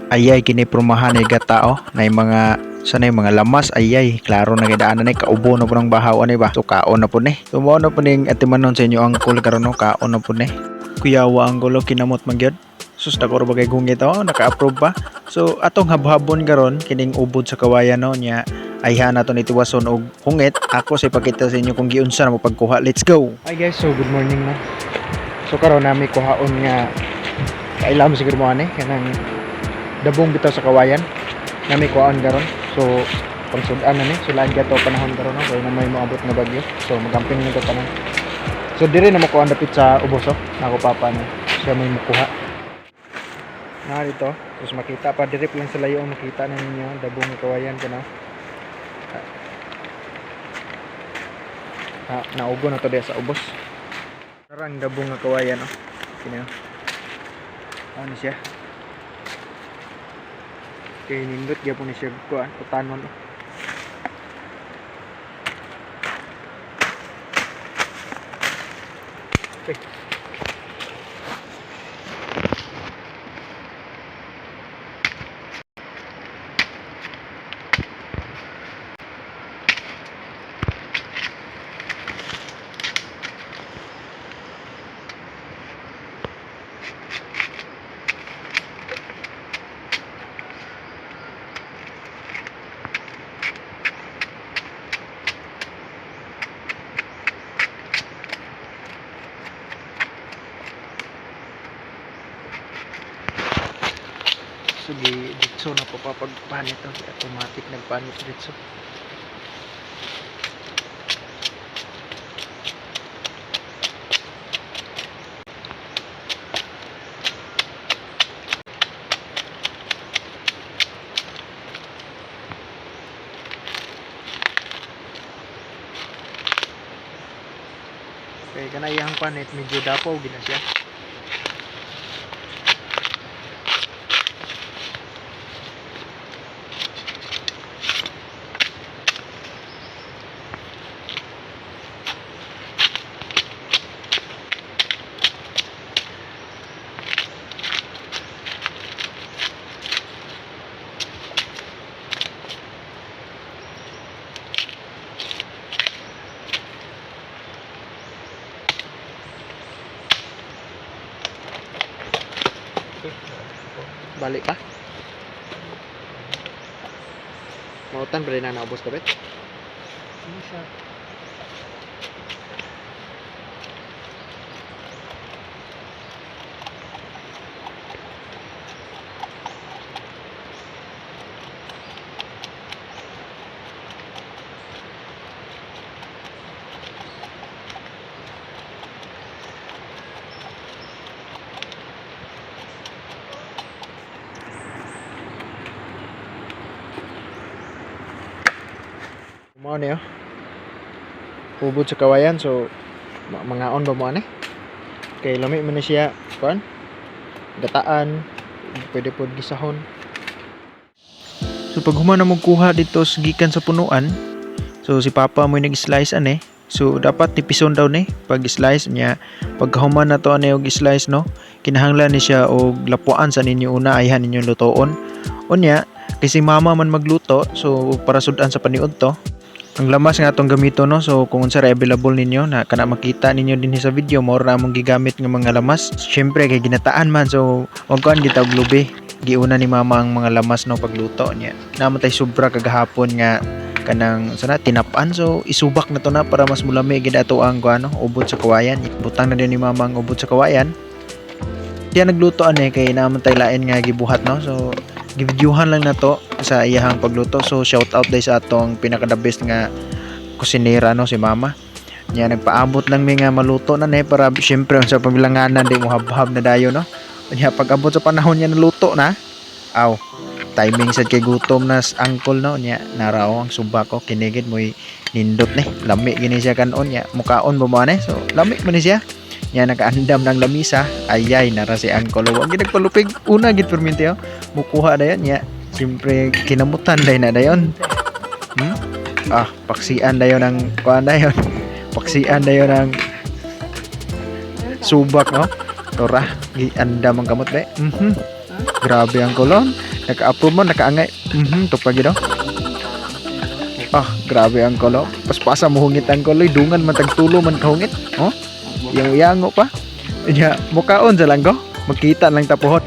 Ayay kini prumahan ni gatao na mga sanay mga lamas ayay klaro na gidaanan ni kaubo na po ng bahaw ani ba so kaon na po ni so mao na po ning atimanon sa inyo ang cool karon no kaon na po ni kuyawa ang gulo kinamot magyud sus dako ra bagay gungit oh naka-approve pa so atong habhabon karon kining ubod sa kawayan no nya ayha na to ni tiwason og hungit ako sa ipakita sa inyo kung giunsa na mo pagkuha let's go. Hi guys, so good morning na so karon nami kuhaon nga kailam siguro mo ani kanang dabong bitaw sa kawayan nami kuhaan karon so pangsudan na ni so lain gato panahon karon no kay na may moabot na bagyo so magamping nito panahon so dire na mo kuhaan dapit sa ubos oh nako papa na siya may mukuha na dito terus makita pa dire lang sa layo makita na ninyo dabong ng kawayan kana naugo na to diya sa ubos karang dabong ng kawayan oh kini ano siya. Kaya nindot gyapon ni siya kuan utanon. Okay. So ditso na papapagpanit to automatic nagpanit ditso kaya kanayang panit medyo dapaw gina siya. Balik pa mautan ba rin na naubos ka bet? Hindi siya mo niyo ubod sa kawayan so mangaon ba mo ani kay lami man na siya kuan gataan pwede pod gisahon so pag humana mo kuha dito gikan sa punuan so si papa mo nag-slice ani so dapat tipison daw ni pag slice niya pag human na to ani og slice no kinahanglan ni siya og lapuan sa ninyo una ayhan ninyo lutoon unya kasi mama man magluto so para sudan sa paniud to ang lamas nga atong gamito no so kung unsa ra available ninyo na kana makita ninyo din sa video mo ra among gigamit nga mga lamas syempre kay ginataan man so wag kuan gitawag lubi giuna ni mama ang mga lamas no pagluto niya naman tay sobra kagahapon nga kanang sana tinapan so isubak na to na para mas mulami gid ato ang kuan no ubod sa kawayan butang na din ni mama ang ubod sa kawayan diya nagluto ani kay naman tay lain nga gibuhat no so givideohan lang na to sa iyahang pagluto so shout out dai sa atong pinaka the best nga kusinera no si mama niya nagpaabot lang mi nga maluto na ni para syempre sa pamilanganan di mo habhab na dayo no niya pag abot sa panahon niya naluto na aw timing sad kay gutom na angkol no niya narao ang subak ko kinigid mo nindot ni lami gini siya kanon niya mukaon mo ni so lami man ni siya niya nakaandam ng lamisa ayay nara si angkol wag gid nagpalupig una gid perminti mukuha dayon niya siyempre kinamutan day na dayon paksian dayon ng kuan dayon paksian dayon ng subak no tora giandam ang kamot be Grabe ang kolon. Naka-approve mo, nakaangay. Tupag yun, no? Grabe ang kolo. Paspasa mo hungit ang koloy. Dungan man tagtulo man kahungit. Oh? Yang yango pa. Iya, mukaon sa lang ko. Magkita lang tapuhot.